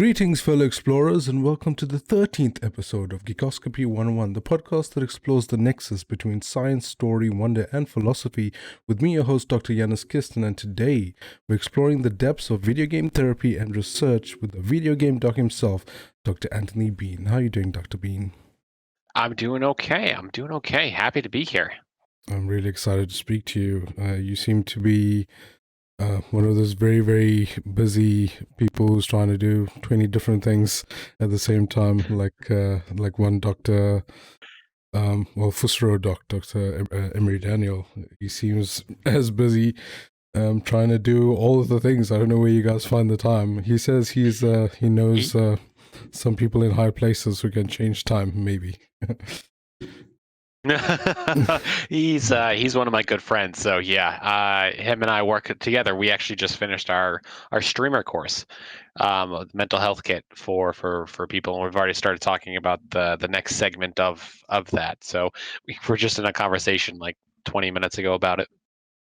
Greetings, fellow explorers, and welcome to the 13th episode of Geekoscopy 101, the podcast that explores the nexus between science, story, wonder, and philosophy, with me, your host, Dr. Yanis Kirsten, and today we're exploring the depths of video game therapy and research with the video game doc himself, Dr. Anthony Bean. How are you doing, Dr. Bean? I'm doing okay. Happy to be here. I'm really excited to speak to you. You seem to be one of those very, very busy people who's trying to do 20 different things at the same time, like one doctor, Fusro doc, Dr. Emery Daniel. He seems as busy trying to do all of the things. I don't know where you guys find the time. He says he knows some people in high places who can change time, maybe. He's one of my good friends. So yeah, him and I work together. We actually just finished our streamer course, mental health kit for people, and we've already started talking about the next segment of that. So we're just in a conversation like 20 minutes ago about it.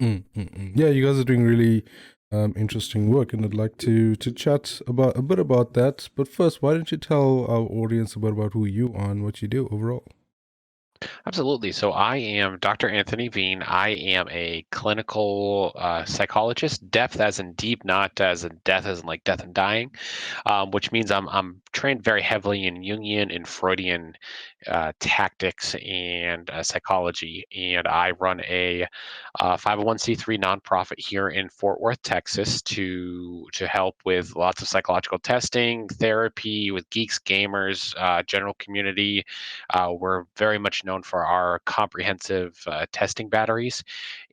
Yeah, you guys are doing really interesting work, and I'd like to chat a bit about that. But first, why don't you tell our audience a bit about who you are and what you do overall? Absolutely. So I am Dr. Anthony Bean. I am a clinical psychologist, depth as in deep, not as in death as in like death and dying, which means I'm trained very heavily in Jungian and Freudian tactics and psychology. And I run a 501c3 nonprofit here in Fort Worth, Texas, to help with lots of psychological testing, therapy with geeks, gamers, general community. We're very much known for our comprehensive testing batteries.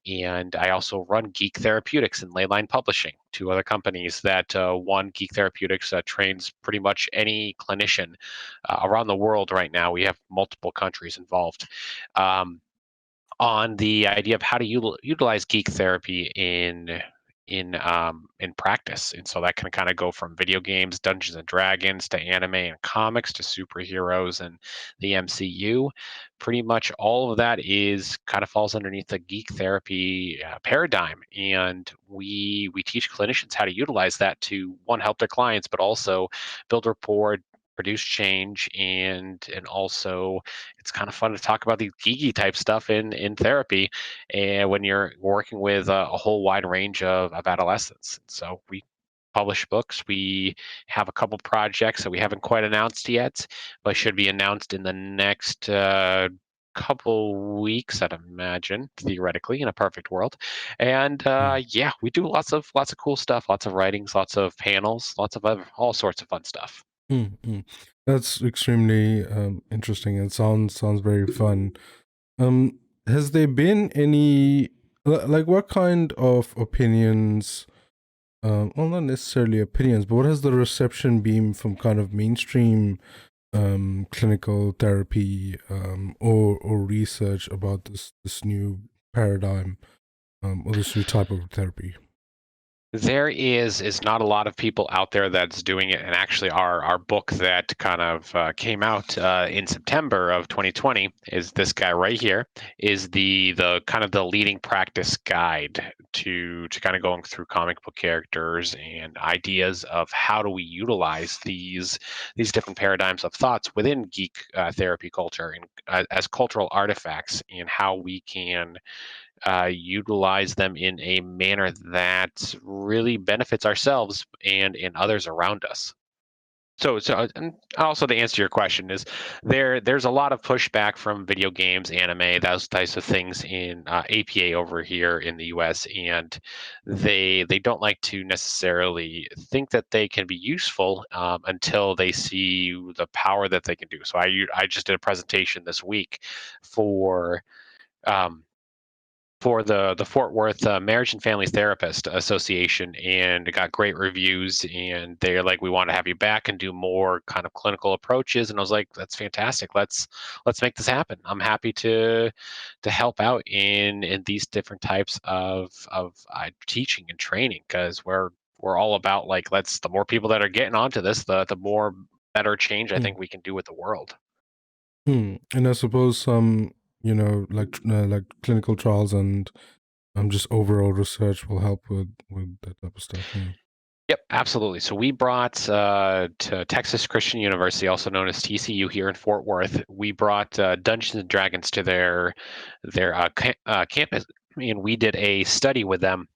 And I also run Geek Therapeutics and Leyline Publishing, two other companies that one, Geek Therapeutics, trains pretty much any clinician around the world right now. We have multiple countries involved. On the idea of how to utilize geek therapy in practice, and so that can kind of go from video games, Dungeons and Dragons, to anime and comics, to superheroes and the MCU. Pretty much all of that is kind of falls underneath the geek therapy paradigm, and we teach clinicians how to utilize that to, one, help their clients, but also build rapport, produce change, and also it's kind of fun to talk about these geeky type stuff in therapy, and when you're working with a whole wide range of adolescents. So we publish books. We have a couple projects that we haven't quite announced yet, but should be announced in the next couple weeks, I'd imagine, theoretically, in a perfect world. And yeah, we do lots of cool stuff, lots of writings, lots of panels, lots of all sorts of fun stuff. That's extremely interesting and sounds very fun. Has there been any what kind of opinions? Well, not necessarily opinions, but what has the reception been from kind of mainstream clinical therapy or research about this new paradigm or this new type of therapy? There is not a lot of people out there that's doing it, and actually our book that kind of came out in September of 2020 is this guy right here, is the kind of the leading practice guide to kind of going through comic book characters and ideas of how do we utilize these different paradigms of thoughts within geek therapy culture and as cultural artifacts, and how we can utilize them in a manner that really benefits ourselves and others around us. So and also to answer your question is there's a lot of pushback from video games, anime, those types of things in APA over here in the U.S., and they don't like to necessarily think that they can be useful until they see the power that they can do. So I just did a presentation this week for um, the Fort Worth Marriage and Family Therapist Association, and it got great reviews. And they're like, "We want to have you back and do more kind of clinical approaches." And I was like, "That's fantastic. Let's make this happen. I'm happy to help out in these different types of teaching and training, because we're all about like, the more people that are getting onto this, the more better change I think we can do with the world." And I suppose some, like clinical trials and just overall research will help with that type of stuff. Yep, absolutely. So we brought to Texas Christian University, also known as TCU here in Fort Worth, we brought Dungeons and Dragons to their campus, and we did a study with them.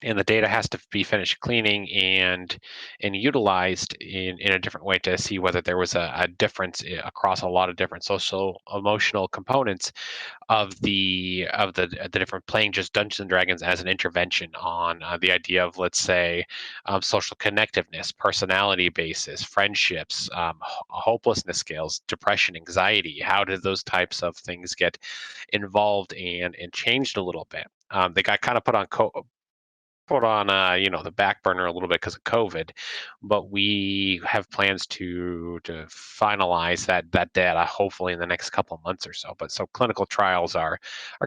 And the data has to be finished cleaning and utilized in a different way to see whether there was a difference across a lot of different social emotional components of the different playing just Dungeons and Dragons as an intervention on the idea of, let's say, social connectiveness, personality basis, friendships, hopelessness scales, depression, anxiety. How did those types of things get involved and changed a little bit? They got kind of put on the back burner a little bit because of COVID, but we have plans to finalize that data hopefully in the next couple of months or so. But so clinical trials are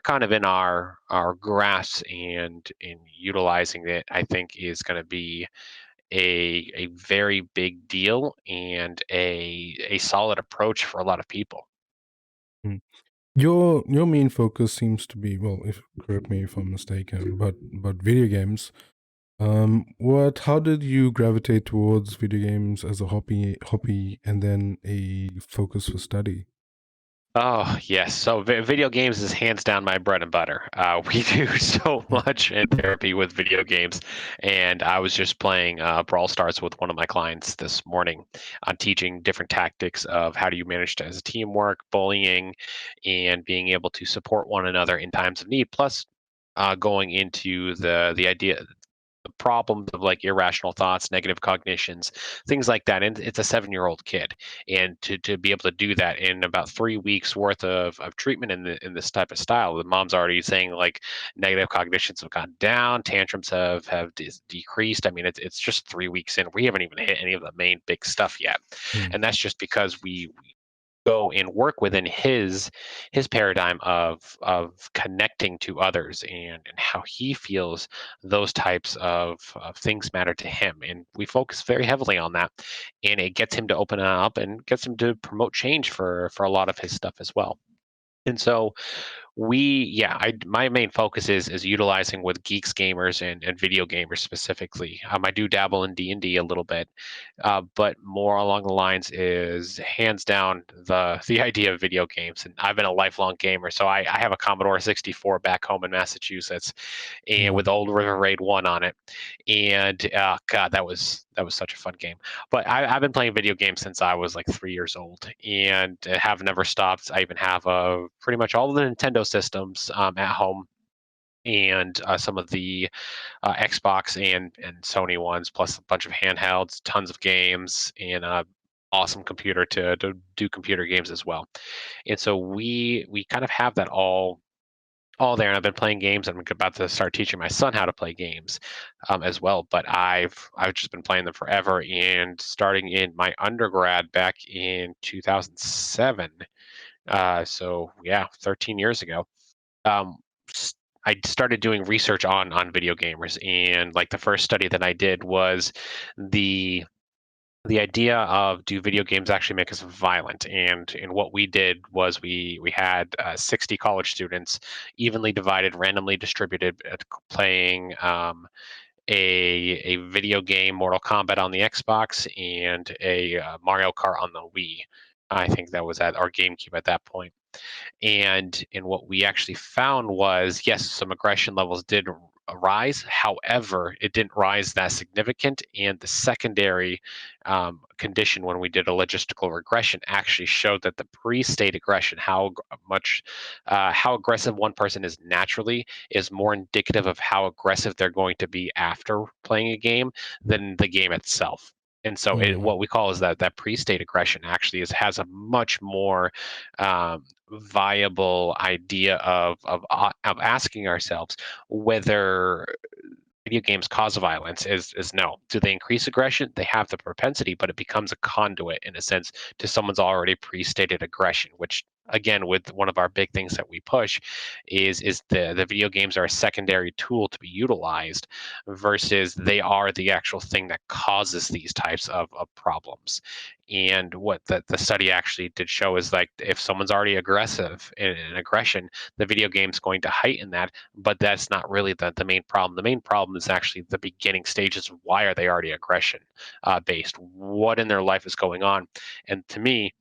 kind of in our grasp, and in utilizing it, I think is going to be a very big deal and a solid approach for a lot of people. Mm. Your main focus seems to be, well, if correct me if I'm mistaken, but video games. How did you gravitate towards video games as a hobby, and then a focus for study? Oh, yes. So video games is hands down my bread and butter. We do so Mm, much in therapy with video games. And I was just playing Brawl Stars with one of my clients this morning on teaching different tactics of how do you manage to, as teamwork, bullying, and being able to support one another in times of need. Plus, going into the idea, the problems of like irrational thoughts, negative cognitions, things like that. And it's a 7-year-old kid, and to be able to do that in about 3 weeks worth of treatment in this type of style, the mom's already saying like negative cognitions have gone down, tantrums have decreased. I mean, it's just 3 weeks in. We haven't even hit any of the main big stuff yet, mm, and that's just because we go and work within his paradigm of connecting to others, and how he feels those types of things matter to him, and we focus very heavily on that, and it gets him to open up and gets him to promote change for a lot of his stuff as well. And so my main focus is utilizing with geeks gamers and video gamers specifically. I do dabble in D&D a little bit, but more along the lines is hands down the idea of video games. And I've been a lifelong gamer, so I have a Commodore 64 back home in Massachusetts, and mm, with old River Raid 1 on it. And God, that was such a fun game. But I've been playing video games since I was like 3 years old, and have never stopped. I even have pretty much all of the Nintendo systems at home, and some of the Xbox and Sony ones, plus a bunch of handhelds, tons of games, and awesome computer to do computer games as well. And so we kind of have that all there, and I've been playing games. I'm about to start teaching my son how to play games as well. But I've just been playing them forever, and starting in my undergrad back in 2007. So yeah, 13 years ago. Um, I started doing research on video gamers, and like the first study that I did was the the idea of, do video games actually make us violent? And what we did was we had 60 college students, evenly divided, randomly distributed, playing a video game, Mortal Kombat on the Xbox, and a Mario Kart on the Wii. I think that was at our GameCube at that point. And what we actually found was, yes, some aggression levels did rise. However, it didn't rise that significant. And the secondary condition, when we did a logistical regression, actually showed that the pre-state aggression, how aggressive one person is naturally, is more indicative of how aggressive they're going to be after playing a game than the game itself. And so mm, what we call is that pre-state aggression actually has a much more viable idea of asking ourselves whether video games cause violence. Is no. Do they increase aggression? They have the propensity, but it becomes a conduit in a sense to someone's already pre-stated aggression, which again, with one of our big things that we push is the video games are a secondary tool to be utilized versus they are the actual thing that causes these types of problems. And what the study actually did show is like if someone's already aggressive in aggression, the video game's going to heighten that, but that's not really the main problem. The main problem is actually the beginning stages of why are they already aggression based? What in their life is going on? And to me,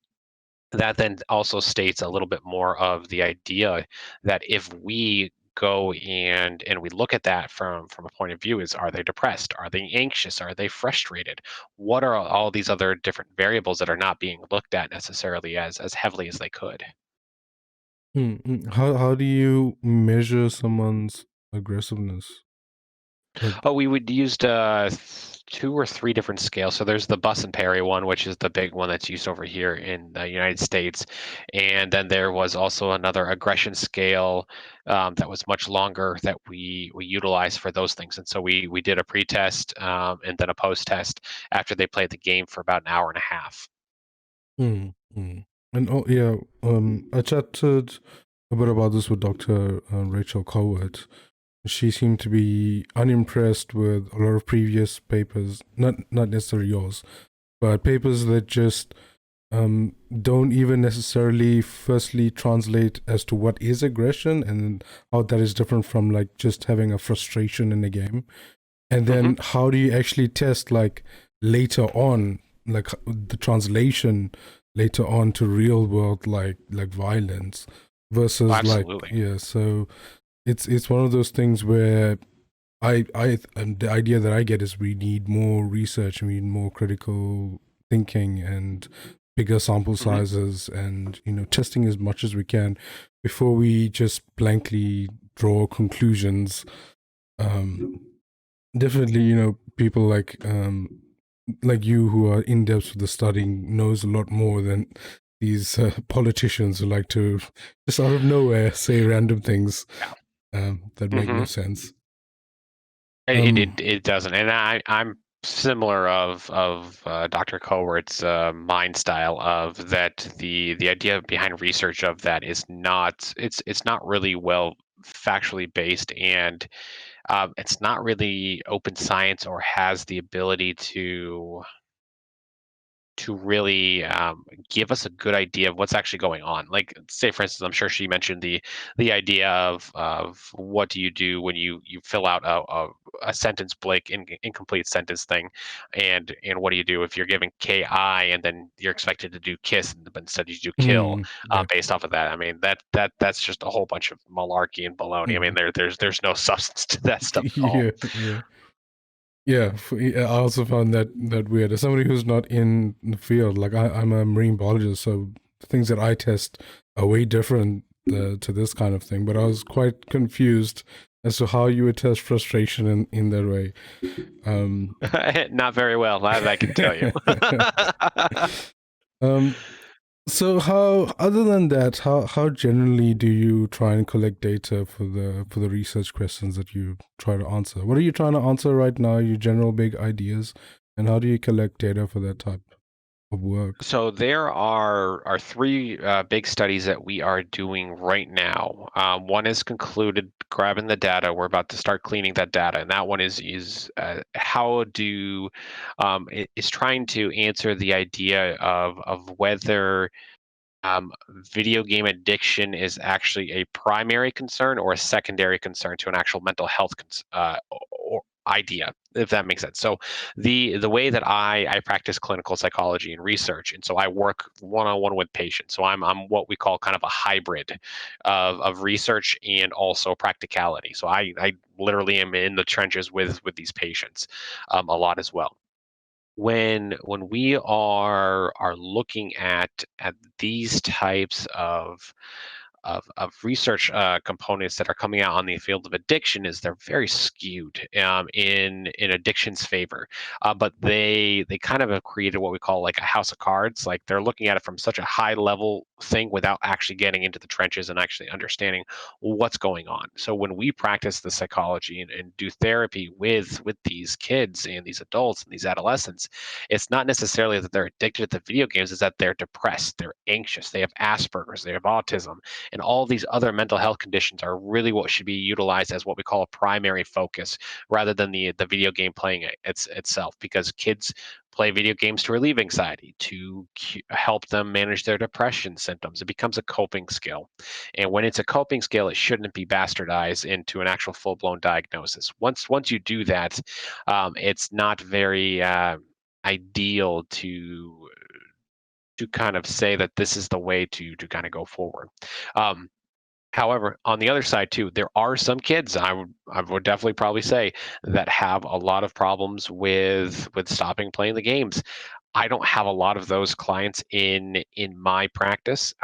that then also states a little bit more of the idea that if we go and we look at that from a point of view is, are they depressed, are they anxious, are they frustrated, what are all these other different variables that are not being looked at necessarily as heavily as they could. How do you measure someone's aggressiveness? Like, Oh, we would used two or three different scales. So there's the Bus and Perry one, which is the big one that's used over here in the United States, and then there was also another aggression scale that was much longer that we utilized for those things. And so we did a pre-test and then a post-test after they played the game for about an hour and a half. mm, mm. And oh yeah, I chatted a bit about this with Dr. Rachel Cowart. She seemed to be unimpressed with a lot of previous papers, not necessarily yours, but papers that just don't even necessarily firstly translate as to what is aggression and how that is different from like just having a frustration in a game. And Hmm. then how do you actually test like later on, like the translation later on to real world like violence versus like Absolutely. yeah. So it's one of those things where and the idea that I get is we need more research, we need more critical thinking and bigger sample Hmm. sizes, and testing as much as we can before we just blankly draw conclusions. Um, Definitely, people like you who are in depth with the studying knows a lot more than these politicians who like to just out of nowhere say random things that make no Yeah. sense. It doesn't, and I'm similar of Dr. Cowart's mind style of that the idea behind research of that is not it's not really well factually based, and it's not really open science or has the ability to really give us a good idea of what's actually going on. Like, say for instance, I'm sure she mentioned the idea of what do you do when you fill out a sentence blank incomplete sentence thing, and what do you do if you're giving ki and then you're expected to do kiss but instead you do kill Yeah. based off of that. I mean that's just a whole bunch of malarkey and baloney. I mean Mm. there's no substance to that stuff at all. Yeah, yeah. Yeah, I also found that weird. As somebody who's not in the field, like I'm a marine biologist, so the things that I test are way different to this kind of thing. But I was quite confused as to how you would test frustration in that way. Um, Not very well, that I can tell you. um, so how, other than that, how generally do you try and collect data for the research questions that you try to answer? What are you trying to answer right now? Your general big ideas, and how do you collect data for that type of work? So there are three big studies that we are doing right now. One is concluded, grabbing the data. We're about to start cleaning that data, and that one is how do is trying to answer the idea of whether video game addiction is actually a primary concern or a secondary concern to an actual mental health or idea, if that makes sense. So the way that I practice clinical psychology and research, and so I work one-on-one with patients. So I'm what we call kind of a hybrid of research and also practicality. So I literally am in the trenches with these patients a lot as well. When we are looking at these types of research components that are coming out on the field of addiction is they're very skewed in addiction's favor, but they kind of have created what we call like a house of cards. Like they're looking at it from such a high level thing without actually getting into the trenches and actually understanding what's going on. So when we practice the psychology and do therapy with these kids and these adults and these adolescents, it's not necessarily that they're addicted to video games, it's that they're depressed, they're anxious, they have Asperger's, they have autism, and all these other mental health conditions are really what should be utilized as what we call a primary focus rather than the video game playing itself, because kids play video games to relieve anxiety, to help them manage their depression symptoms. It becomes a coping skill. And when it's a coping skill, it shouldn't be bastardized into an actual full-blown diagnosis. Once you do that, it's not very ideal to kind of say that this is the way to kind of go forward. Um, However, on the other side too, there are some kids I would definitely probably say that have a lot of problems with stopping playing the games. I don't have a lot of those clients in my practice.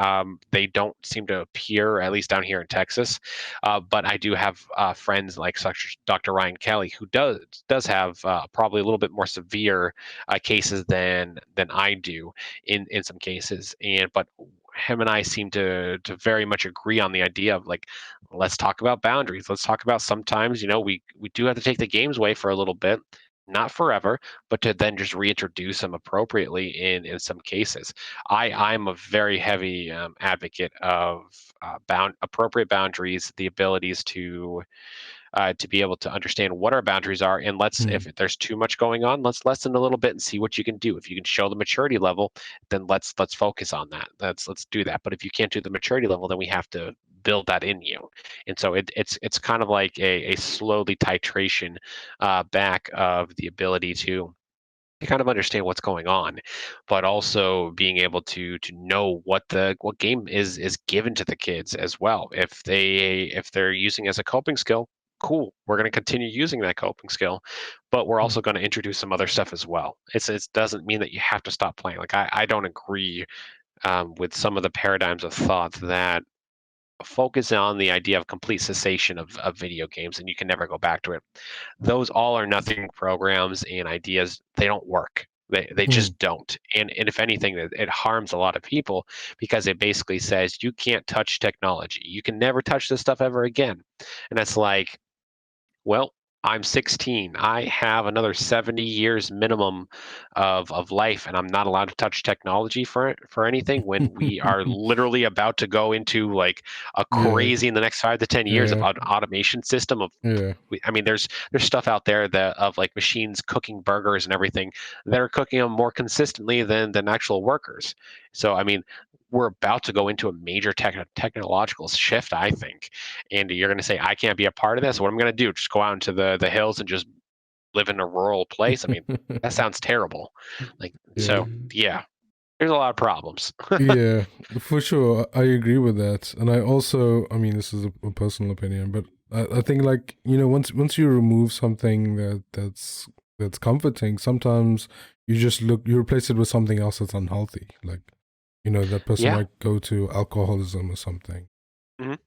They don't seem to appear, at least down here in Texas. But I do have friends like such as Dr. Ryan Kelly, who does have probably a little bit more severe cases than I do in some cases. And but him and I seem to very much agree on the idea of like, let's talk about boundaries. Let's talk about sometimes, we do have to take the games away for a little bit, not forever, but to then just reintroduce them appropriately in some cases. I'm a very heavy advocate of appropriate boundaries, the abilities to be able to understand what our boundaries are, and if Mm. there's too much going on, let's lessen a little bit and see what you can do. If you can show the maturity level, then let's focus on that. Let's do that. But if you can't do the maturity level, then we have to build that in you. And so it's kind of like a slowly titration back of the ability to kind of understand what's going on, but also being able to know what game is given to the kids as well. If they're using it as a coping skill, cool. We're going to continue using that coping skill, but we're Mm. also going to introduce some other stuff as well. It doesn't mean that you have to stop playing. Like I don't agree with some of the paradigms of thought that focus on the idea of complete cessation of video games and you can never go back to it. Those all or nothing programs and ideas, they don't work. They Mm. just don't. And if anything, it harms a lot of people because it basically says you can't touch technology. You can never touch this stuff ever again. And that's like, well, I'm 16. I have another 70 years minimum of life, and I'm not allowed to touch technology for anything when we are literally about to go into like a Yeah, crazy in the next 5 to 10 years of yeah, an automation system of. yeah. I mean, there's stuff out there that of like machines cooking burgers and everything that are cooking them more consistently than actual workers. So I mean, we're about to go into a major technological shift, I think, and you're going to say I can't be a part of this. What am I going to do? Just go out into the hills and just live in a rural place? I mean, that sounds terrible. Like Yeah, so, yeah. There's a lot of problems. yeah, for sure. I agree with that, and I also, I mean, this is a personal opinion, but I think like once you remove something that's comforting, sometimes you replace it with something else that's unhealthy. Like that person Yeah. might go to alcoholism or something. Mhm.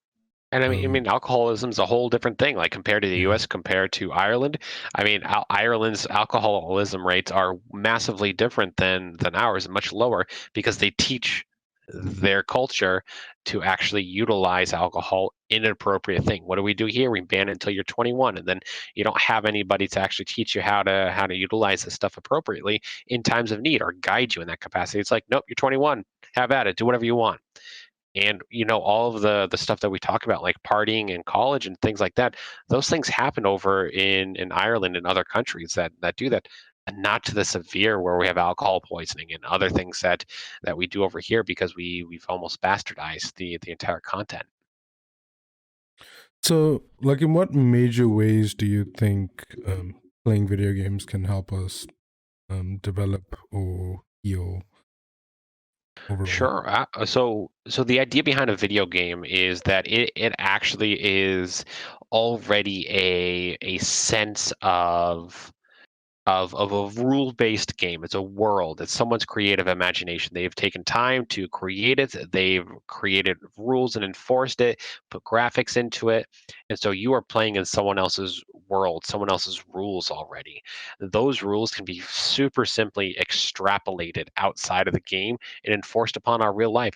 And I mean, Um, alcoholism is a whole different thing. Like compared to the yeah. U.S., compared to Ireland, I mean, Ireland's alcoholism rates are massively different than ours, much lower because they teach their culture to actually utilize alcohol in an appropriate thing. What do we do here? We ban it until you're 21, and then you don't have anybody to actually teach you how to utilize this stuff appropriately in times of need or guide you in that capacity. It's like, nope, you're 21, have at it, do whatever you want. And all of the stuff that we talk about like partying in college and things like that, those things happen over in Ireland and other countries that do that, and not to the severe where we have alcohol poisoning and other things that we do over here because we've almost bastardized the entire content. So, like, in what major ways do you think playing video games can help us develop or heal overall? Sure. So the idea behind a video game is that it actually is already a sense of of a rule-based game. It's a world. It's someone's creative imagination. They've taken time to create it. They've created rules and enforced it, put graphics into it. And so you are playing in someone else's world, someone else's rules already. Those rules can be super simply extrapolated outside of the game and enforced upon our real life.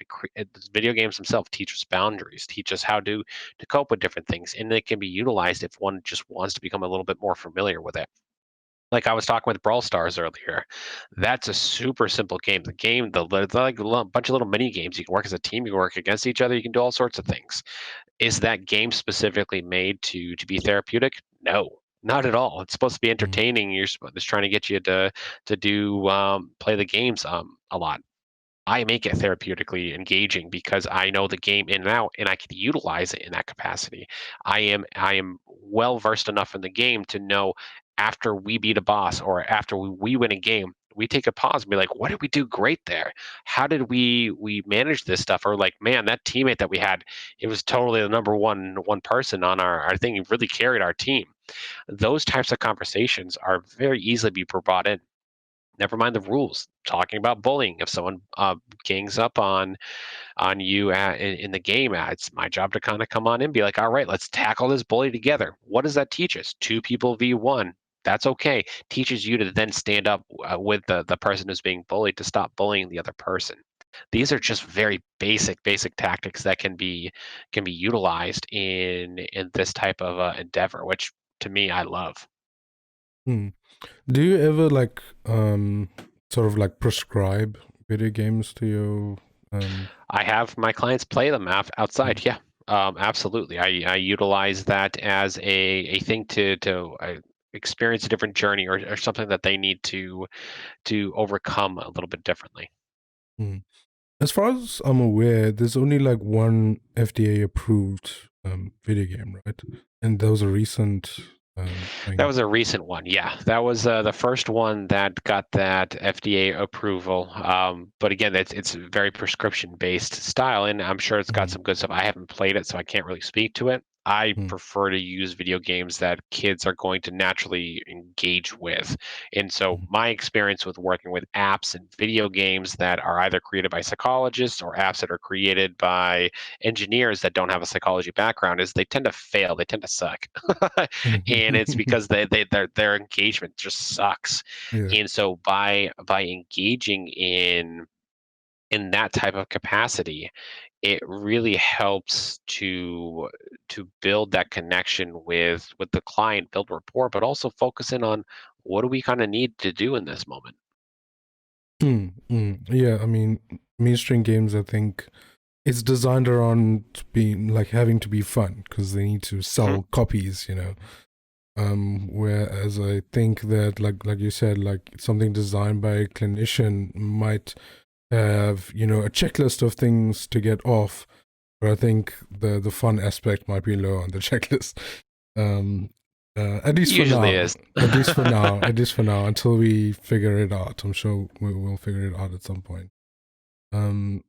Video games themselves teach us boundaries, teach us how to cope with different things, and they can be utilized if one just wants to become a little bit more familiar with it. Like I was talking with Brawl Stars earlier, that's a super simple game. The like a bunch of little mini games. You can work as a team. You can work against each other. You can do all sorts of things. Is that game specifically made to be therapeutic? No, not at all. It's supposed to be Mm, entertaining. It's trying to get you to do play the games a lot. I make it therapeutically engaging because I know the game in and out and I can utilize it in that capacity. I am well versed enough in the game to know after we beat a boss or after we win a game, we take a pause and be like, what did we do great there? How did we manage this stuff? Or like, man, that teammate that we had, it was totally the number one person on our thing. He really carried our team. Those types of conversations are very easily be brought in. Never mind the rules. Talking about bullying. If someone gangs up on you in the game, it's my job to kind of come on in and be like, all right, let's tackle this bully together. What does that teach us? Two people v one. That's okay. Teaches you to then stand up with the person who's being bullied to stop bullying the other person. These are just very basic tactics that can be utilized in this type of endeavor, which to me I love. mm. Do you ever like sort of like prescribe video games to your I have my clients play them outside. mm, Yeah, absolutely. I utilize that as a thing to experience a different journey or something that they need to overcome a little bit differently. mm. As far as I'm aware, there's only like one FDA approved video game, right? And that was a recent That thing. was a recent one. Yeah, that was the first one that got that FDA approval. But again, it's very prescription based style, and I'm sure it's got Mm, some good stuff. I haven't played it, so I can't really speak to it. I mm, prefer to use video games that kids are going to naturally engage with. And so, mm, my experience with working with apps and video games that are either created by psychologists or apps that are created by engineers that don't have a psychology background is they tend to fail, they tend to suck. And it's mm. because their engagement just sucks. Yeah. And so by engaging in that type of capacity, it really helps to build that connection with the client, build rapport, but also focus in on what do we kind of need to do in this moment. Yeah, I mean, mainstream games, I think it's designed around being like having to be fun because they need to Hmm. sell copies, you know. Whereas I think that, like you said, like something designed by a clinician might have, you know, a checklist of things to get off, but I think the fun aspect might be low on the checklist. Um, at least for Usually now. is. At least for now. At least for now, until we figure it out. I'm sure we'll figure it out at some point. Um,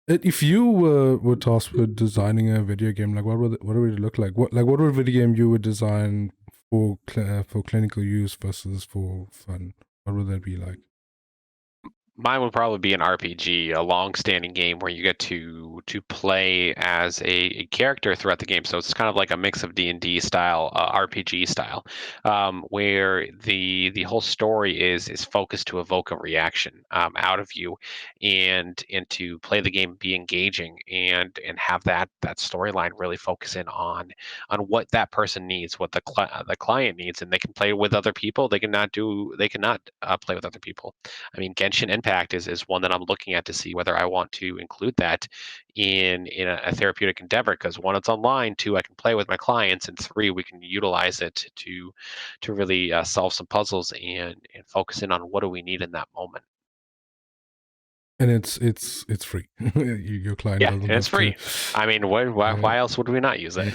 if you were tasked with designing a video game, like what would it look like? What would video game you would design for clinical use versus for fun? What would that be like? Mine would probably be an RPG, a long-standing game where you get to play as a character throughout the game. So it's kind of like a mix of D&D style, RPG style, where the whole story is focused to evoke a reaction out of you, and to play the game, be engaging, and have that storyline really focus in on what that person needs, what the client needs, and they can play with other people. They cannot play with other people. I mean, Genshin Impact is one that I'm looking at to see whether I want to include that in a therapeutic endeavor. Because one, it's online. Two, I can play with my clients, and three, we can utilize it to really solve some puzzles and focus in on what do we need in that moment. And it's free. Your client Yeah, doesn't and it's have to. free. I mean, Yeah, why else would we not use it?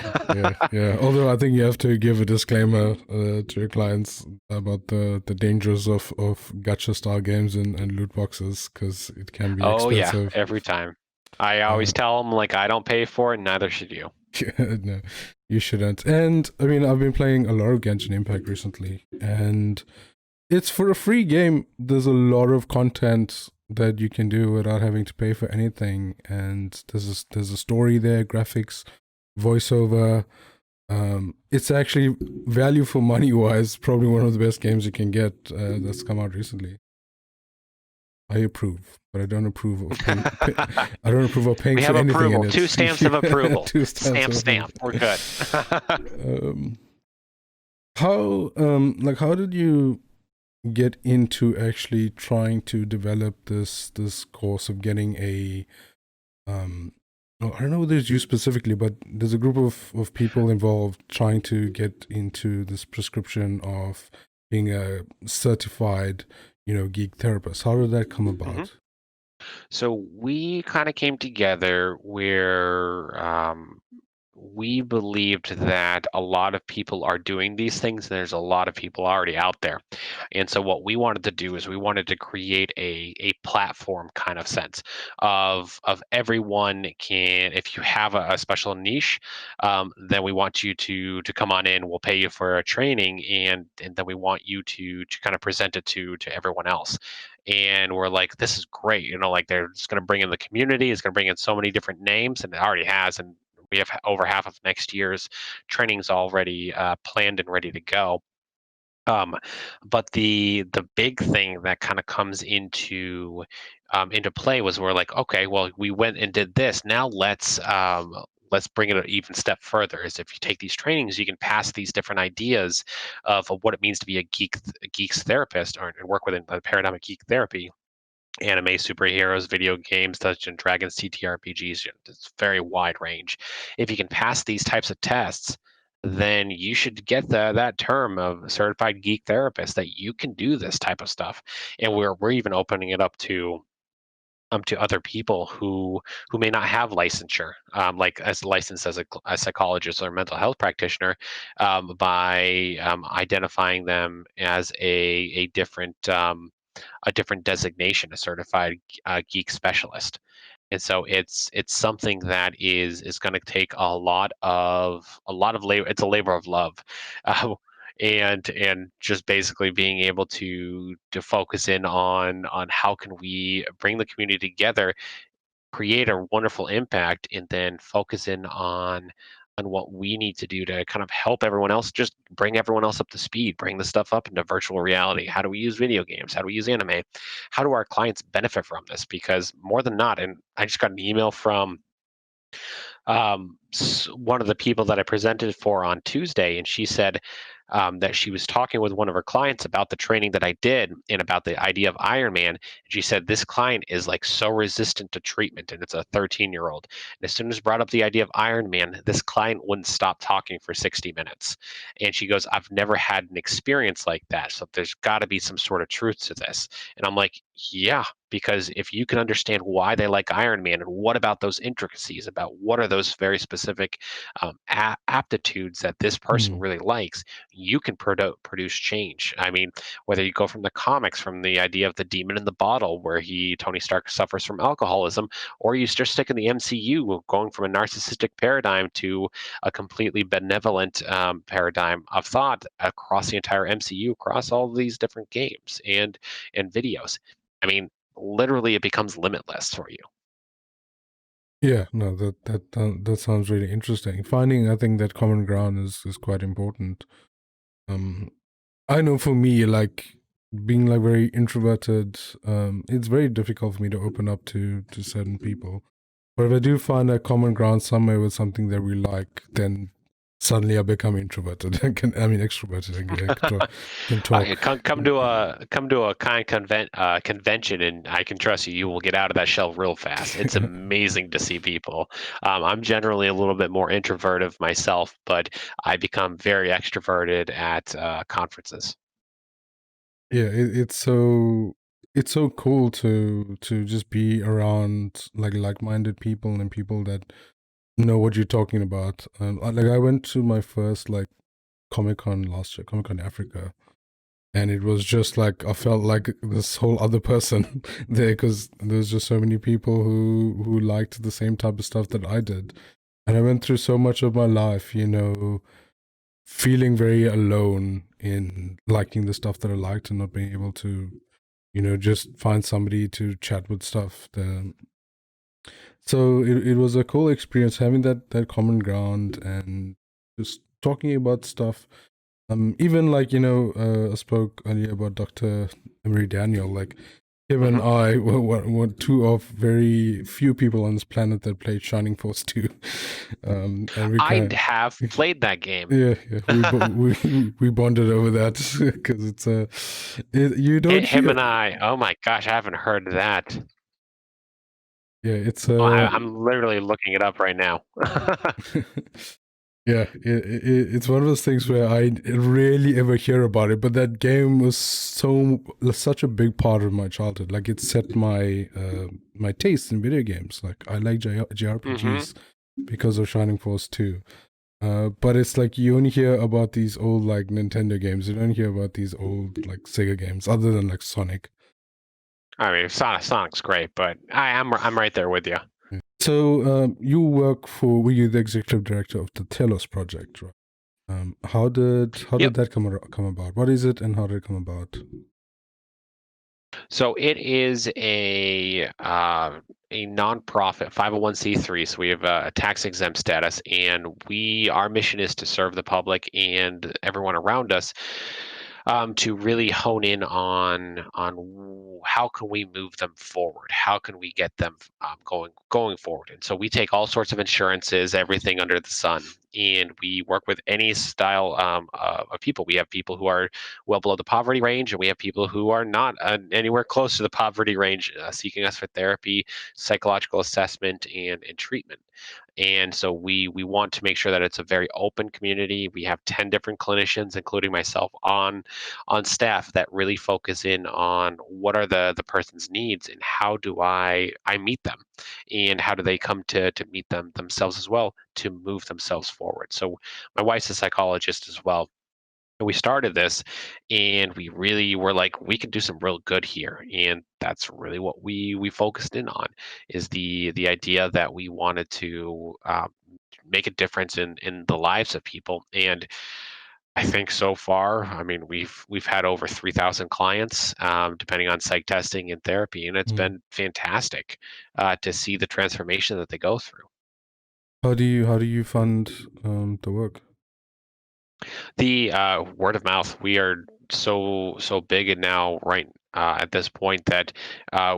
yeah. Although I think you have to give a disclaimer to your clients about the dangers of gacha style games and loot boxes because it can be Oh yeah, expensive. every time. I always Uh, tell them like I don't pay for it, neither should you. no, you shouldn't. And I mean, I've been playing a lot of Genshin Impact recently, and it's for a free game. There's a lot of content that you can do without having to pay for anything, and there's a story there, graphics, voiceover. It's actually value for money wise, probably one of the best games you can get that's come out recently. I approve, but I don't approve of paying. I don't approve of paying We for have anything in approval. it. 2 stamps of approval. Two stamps Stamp, of approval. stamp. We're good. How did you get into actually trying to develop this course of getting a I don't know whether it's you specifically, but there's a group of people involved trying to get into this prescription of being a certified, geek therapist. How did that come hmm about? So we kind of came together where we believed that a lot of people are doing these things. And there's a lot of people already out there. And so what we wanted to do is we wanted to create a platform kind of sense of everyone can, if you have a special niche, then we want you to come on in. We'll pay you for a training, and then we want you to kind of present it to everyone else. And we're like, this is great. Like they're just going to bring in the community. It's going to bring in so many different names, and it already has. And we have over half of next year's trainings already planned and ready to go. Um, but the big thing that kind of comes into play was we're like, okay, well, we went and did this. Now let's bring it an even step further. Is if you take these trainings, you can pass these different ideas of what it means to be a geek's therapist, or and work within the paradigm of geek therapy. Anime, superheroes, video games, Dungeons and Dragons, TTRPGs. It's very wide range. If you can pass these types of tests, then you should get that term of certified geek therapist, that you can do this type of stuff. And we're even opening it up to other people who may not have licensure, like as licensed as a psychologist or a mental health practitioner, by identifying them as a different designation, a certified geek specialist. And so it's something that is going to take a lot of labor. It's a labor of love, uh, and just basically being able to focus in on how can we bring the community together, create a wonderful impact, and then focus in on what we need to do to kind of help everyone else, just bring everyone else up to speed, bring the stuff up into virtual reality. How do we use video games? How do we use anime? How do our clients benefit from this? Because more than not, and I just got an email from one of the people that I presented for on Tuesday, and she said that she was talking with one of her clients about the training that I did and about the idea of Iron Man. And she said this client is like so resistant to treatment, and it's a 13-year-old. And as soon as brought up the idea of Iron Man, this client wouldn't stop talking for 60 minutes. And she goes, I've never had an experience like that. So there's got to be some sort of truth to this. And I'm like, yeah, because if you can understand why they like Iron Man, and what about those intricacies, about what are those very specific aptitudes that this person Hmm. really likes, you can produce change. I mean, whether you go from the comics, from the idea of the demon in the bottle, where Tony Stark suffers from alcoholism, or you just stick in the MCU, going from a narcissistic paradigm to a completely benevolent paradigm of thought across the entire MCU, across all of these different games and videos. I mean, literally, it becomes limitless for you. Yeah, no, that sounds really interesting. Finding, I think, that common ground is quite important. Um, I know for me, like being like very introverted, it's very difficult for me to open up to certain people. But if I do find a common ground somewhere with something that we like, then suddenly I become introverted. I mean extroverted. Can talk. Come to a convention, and I can trust you. You will get out of that shell real fast. It's amazing to see people. I'm generally a little bit more introverted myself, but I become very extroverted at conferences. Yeah, it's so cool to just be around like-minded people and people that know what you're talking about. Like I went to my first like Comic Con last year, Comic Con Africa, and it was just like I felt like this whole other person there because there's just so many people who liked the same type of stuff that I did, and I went through so much of my life, feeling very alone in liking the stuff that I liked and not being able to, just find somebody to chat with stuff. So it was a cool experience having that common ground and just talking about stuff. Even like, I spoke earlier about Dr. Emery Daniel. Like, him and Hmm. I were two of very few people on this planet that played Shining Force 2. And we I kind have of, played that game. yeah, we bonded over that because you don't Him hear, and I. Oh my gosh, I haven't heard that. yeah, it's Oh, I'm literally looking it up right now. yeah, it's one of those things where I rarely ever hear about it, but that game was such a big part of my childhood. Like, it set my taste in video games. Like, I like Hmm. JRPGs because of Shining Force 2. But it's like you only hear about these old like Nintendo games. You don't hear about these old like Sega games, other than like Sonic. I mean, Sonic's great, but I'm right there with you. So were you the executive director of the Telos project, right? How did Yep. that come about? What is it, and how did it come about? So it is a nonprofit 501c3. So we have a tax exempt status, and our mission is to serve the public and everyone around us, to really hone in on how can we move them forward, how can we get them going forward. And so we take all sorts of insurances, everything under the sun, and we work with any style of people. We have people who are well below the poverty range, and we have people who are not anywhere close to the poverty range, seeking us for therapy, psychological assessment, and treatment. And so we want to make sure that it's a very open community. We have 10 different clinicians, including myself, on staff that really focus in on what are the person's needs, and how do I meet them, and how do they come to meet them themselves as well, to move themselves forward. So my wife's a psychologist as well, and we started this, and we really were like, we can do some real good here. And that's really what we focused in on, is the idea that we wanted to make a difference in the lives of people. And I think so far, I mean, we've had over 3,000 clients, depending on psych testing and therapy, and it's Mm. been fantastic to see the transformation that they go through. How do you fund the work? The word of mouth. We are so big and now, right, at this point, that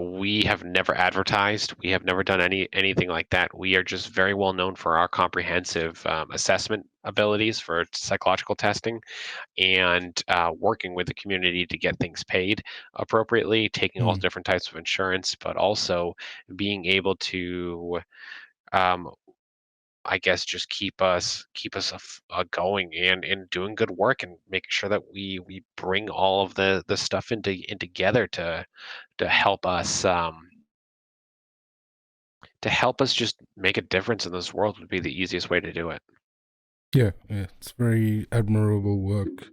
we have never advertised. We have never done anything like that. We are just very well known for our comprehensive assessment abilities for psychological testing, and working with the community to get things paid appropriately, taking all Mm. different types of insurance, but also being able to, um, I guess, just keep us going, and doing good work, and making sure that we bring all of the stuff in together to help us, just make a difference in this world, would be the easiest way to do it. Yeah, it's very admirable work.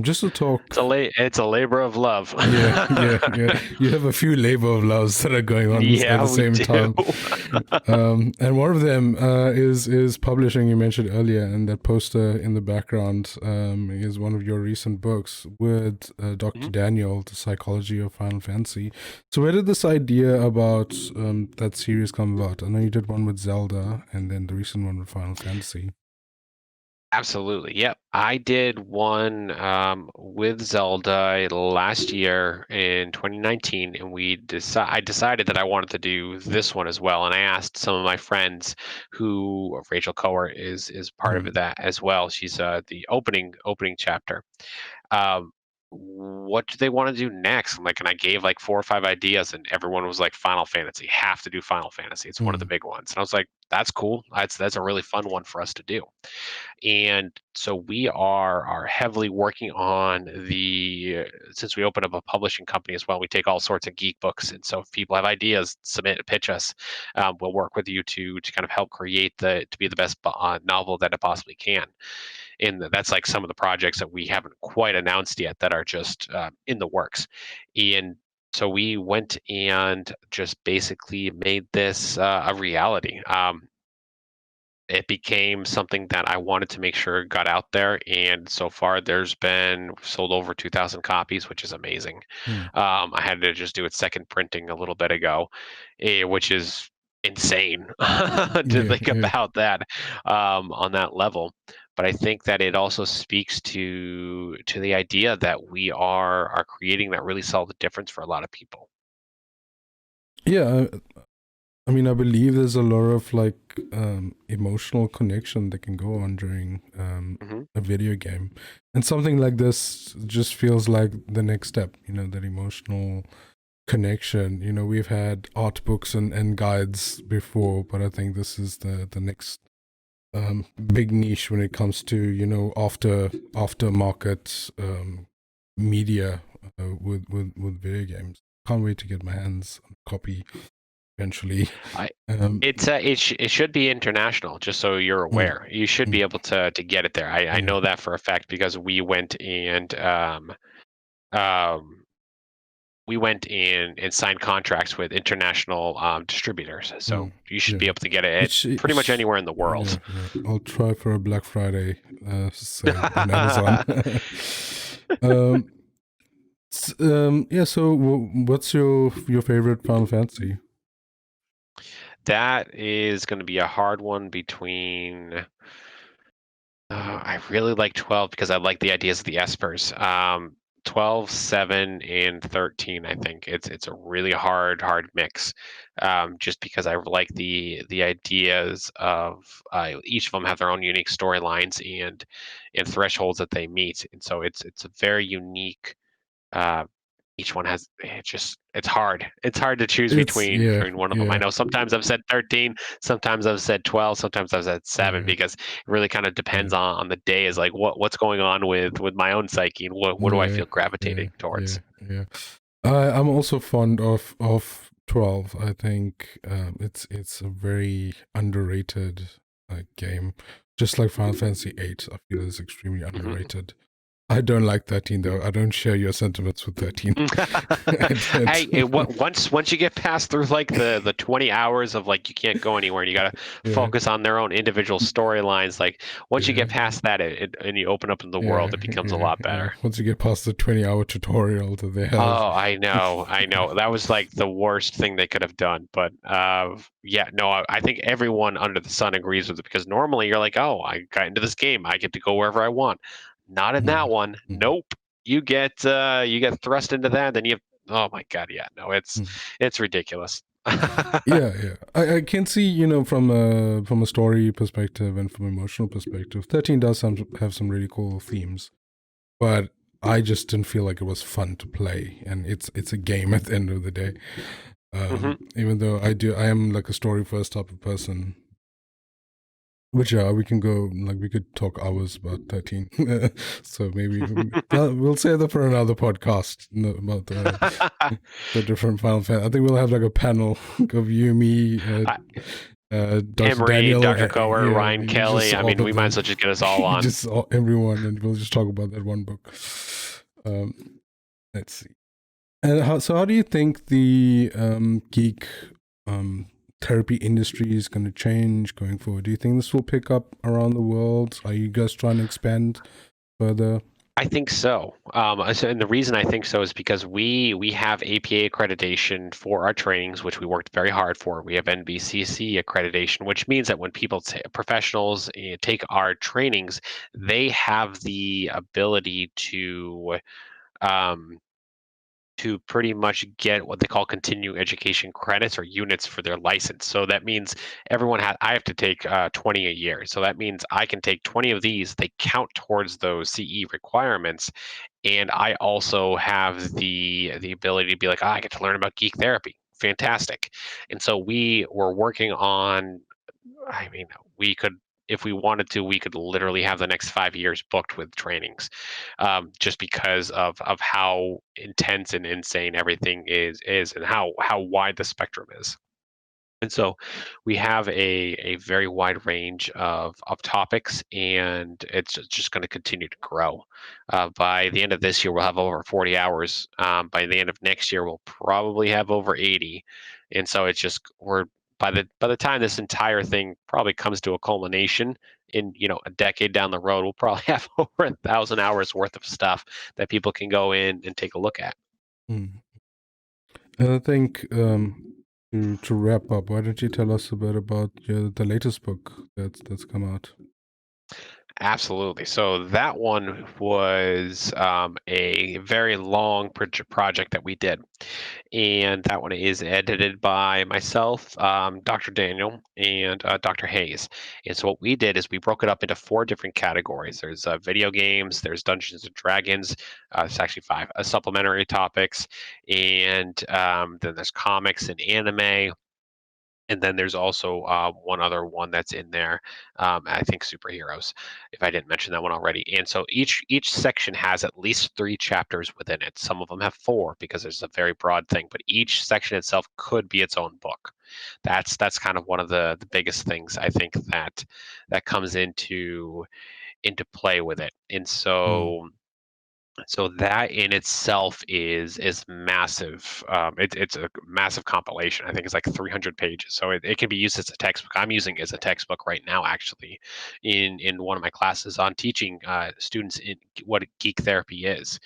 Just to talk. It's a labor of love. Yeah, yeah. You have a few labor of loves that are going on at Yeah, the we same do. time. And one of them is publishing. You mentioned earlier, and that poster in the background is one of your recent books with Dr. Mhm. Daniel, The Psychology of Final Fantasy. So where did this idea about that series come about? I know you did one with Zelda, and then the recent one with Final Fantasy. Absolutely. Yep. I did one with Zelda last year in 2019, and I decided that I wanted to do this one as well. And I asked some of my friends, who Rachel Coer is part Mm. of that as well. She's the opening chapter. Um, what do they want to do next? I'm like, and I gave like 4 or 5 ideas, and everyone was like, Final Fantasy. Have to do Final Fantasy. It's one of the Mm. big ones. And I was like, that's cool. That's a really fun one for us to do. And so we are heavily working on since we opened up a publishing company as well, we take all sorts of geek books. And so if people have ideas, submit, pitch us. We'll work with you to kind of help create to be the best novel that it possibly can. And that's like some of the projects that we haven't quite announced yet, that are just in the works. And so we went and just basically made this a reality. it became something that I wanted to make sure got out there. And so far, there's been sold over 2,000 copies, which is amazing. Hmm. I had to just do its second printing a little bit ago, which is insane to Yeah, think yeah. about that on that level. But I think that it also speaks to the idea that we are creating that really solid difference for a lot of people. Yeah, I mean, I believe there's a lot of like emotional connection that can go on during Hmm. a video game, and something like this just feels like the next step. You know, that emotional connection. You know, we've had art books and guides before, but I think this is the next big niche when it comes to, you know, aftermarket media with video games. Can't wait to get my hands on a copy eventually. I Um, it should be international, just so you're mm, aware. You should mm, be able to get it there. I yeah. know that for a fact because um, we went in and signed contracts with international distributors. So Mm, you should be yeah. able to get it at pretty much It's anywhere in the yeah, world. yeah. I'll try for a Black Friday sale on Amazon. um, yeah. So, what's your favorite Final Fantasy? That is going to be a hard one between. I really like 12 because I like the ideas of the espers. 12, 7, and 13. I think it's a really hard mix. Just because I like the ideas of each of them have their own unique storylines and thresholds that they meet, and so it's a very unique. Uh, each one has it's hard. It's hard to choose It's yeah, between one of them. I yeah, know sometimes I've said 13, sometimes I've said 12, sometimes I've said 7 yeah, because it really kind of yeah, depends on the day is like what's going on with my own psyche and what do I yeah, feel yeah, gravitating yeah, towards. yeah. I'm also fond of 12. I think it's a very underrated game, just like Final Fantasy 8. I feel is extremely Mhm. underrated. I don't like 13 though. I don't share your sentiments with 13. I don't. Once you get past through like the 20 hours of like you can't go anywhere and you got to Yeah, focus on their own individual storylines, like once you yeah, get past that and you open up in the yeah, world, it becomes a yeah, lot yeah. better. Once you get past the 20-hour tutorial that they have. Oh, I know. That was like the worst thing they could have done. But yeah, no, I think everyone under the sun agrees with it because normally you're like, oh, I got into this game, I get to go wherever I want. Not in that Mhm, one. mhm, Nope. You get thrust into that, then you have, oh my God, yeah, no, mhm. it's ridiculous. Yeah, yeah. I can see, you know, from a story perspective and from an emotional perspective, 13 does have some really cool themes, but I just didn't feel like it was fun to play, and it's a game at the end of the day. Hmm. Even though I am like a story first type of person. Which we can go like we could talk hours about 13. So maybe we'll save that for another podcast about the different Final Fantasy. I think we'll have like a panel of you, me, Dr. Emery, Daniel. Dr. Coer, Yeah, Ryan you just Kelly. I all mean, of we might them, as well just get us all on. just everyone, and we'll just talk about that one book. Um, let's see. And how do you think the geek um, therapy industry is going to change going forward? Do you think this will pick up around the world? Are you guys trying to expand further? I think so. And the reason I think so is because we have APA accreditation for our trainings, which we worked very hard for. We have NBCC accreditation, which means that when professionals take our trainings, they have the ability um, to pretty much get what they call continuing education credits or units for their license. So that means I have to take 20 a year. So that means I can take 20 of these. They count towards those CE requirements, and I also have the ability to be like, I get to learn about geek therapy. Fantastic. And so we were working on, I mean, we could, if we wanted to, we could literally have the next 5 years booked with trainings, just because of how intense and insane everything is, and how wide the spectrum is. And so we have a very wide range of topics, and it's just going to continue to grow. By the end of this year, we'll have over 40 hours. By the end of next year, we'll probably have over 80. And so it's just, we're by the time this entire thing probably comes to a culmination in a decade down the road, we'll probably have over 1,000 hours worth of stuff that people can go in and take a look at. And I think to wrap up, why don't you tell us a bit about the latest book that's come out? Absolutely. So that one was a very long project that we did. And that one is edited by myself, Dr. Daniel, and Dr. Hayes. And so what we did is we broke it up into 4 different categories. There's video games, there's Dungeons and Dragons, it's actually 5 supplementary topics, and then there's comics and anime. And then there's also one other one that's in there. I think superheroes, if I didn't mention that one already. And so each section has at least 3 chapters within it. Some of them have 4 because it's a very broad thing. But each section itself could be its own book. That's kind of one of the biggest things I think that comes into play with it. And so. So that in itself is massive. It's a massive compilation. I think it's like 300 pages. So it can be used as a textbook. I'm using it as a textbook right now, actually, in one of my classes on teaching students in what geek therapy is,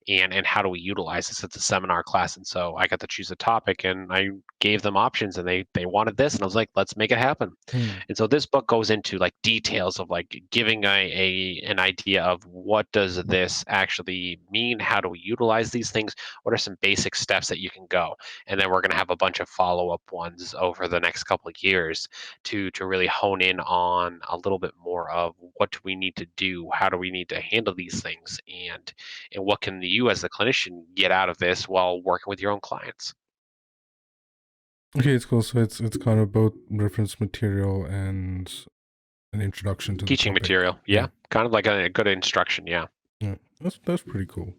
and how do we utilize this. It's a seminar class, and so I got to choose a topic, and I gave them options, and they wanted this, and I was like, let's make it happen. And so this book goes into like details of like giving an idea of what does this actually mean, how do we utilize these things, what are some basic steps that you can go, and then we're going to have a bunch of follow-up ones over the next couple of years to really hone in on a little bit more of what do we need to do, how do we need to handle these things, and what can you as the clinician get out of this while working with your own clients. Okay, it's cool. So it's kind of both reference material and an introduction to Teaching the topic. material, yeah. Kind of like a good instruction, yeah. Yeah, that's pretty cool.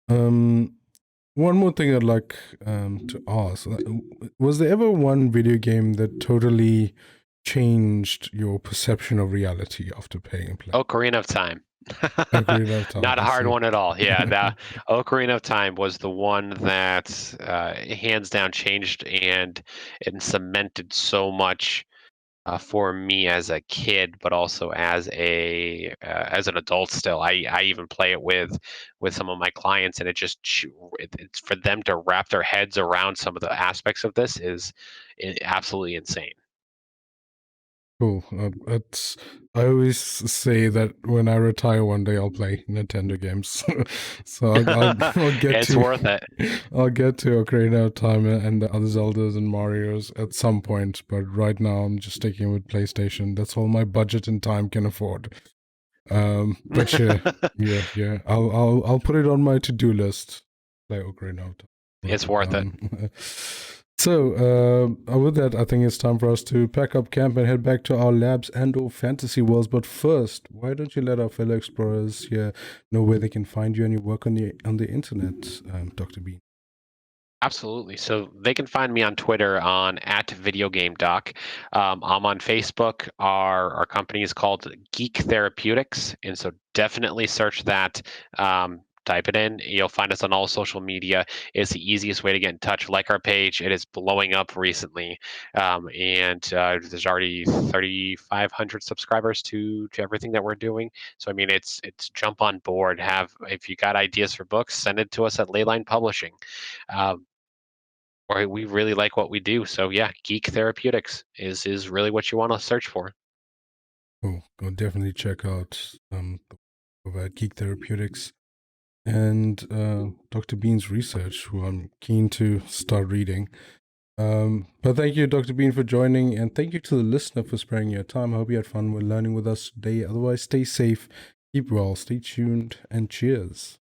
One more thing I'd like to ask: was there ever one video game that totally changed your perception of reality after playing and playing? Ocarina of Time. Ocarina of Time. Not a hard one at all. Yeah, the Ocarina of Time was the one that hands down changed and cemented so much for me as a kid, but also as as an adult. Still, I even play it with some of my clients, and it's for them to wrap their heads around some of the aspects of this is absolutely insane. Cool. I always say that when I retire one day, I'll play Nintendo games. So I'll get it's to. Worth it. I'll get to Ocarina of Time and the other Zeldas and Mario's at some point, but right now I'm just sticking with PlayStation. That's all my budget and time can afford. But yeah. I'll put it on my to-do list. Play Ocarina of Time. It's worth it. So, with that, I think it's time for us to pack up camp and head back to our labs and/or fantasy worlds. But first, why don't you let our fellow explorers here know where they can find you and your work on the internet, Dr. Bean? Absolutely. So they can find me on Twitter on @videogamedoc. I'm on Facebook. Our company is called Geek Therapeutics, and so definitely search that. Type it in. You'll find us on all social media. It's the easiest way to get in touch. Like our page. It is blowing up recently, and there's already 3,500 subscribers to everything that we're doing. So I mean, it's jump on board. If you got ideas for books, send it to us at Leyline Publishing. We really like what we do. So yeah, Geek Therapeutics is really what you want to search for. Cool. Go definitely check out over at Geek Therapeutics and Dr. Bean's research, who I'm keen to start reading. But thank you, Dr. Bean, for joining, and thank you to the listener for sparing your time. I hope you had fun with learning with us today. Otherwise, stay safe, keep well, stay tuned, and cheers.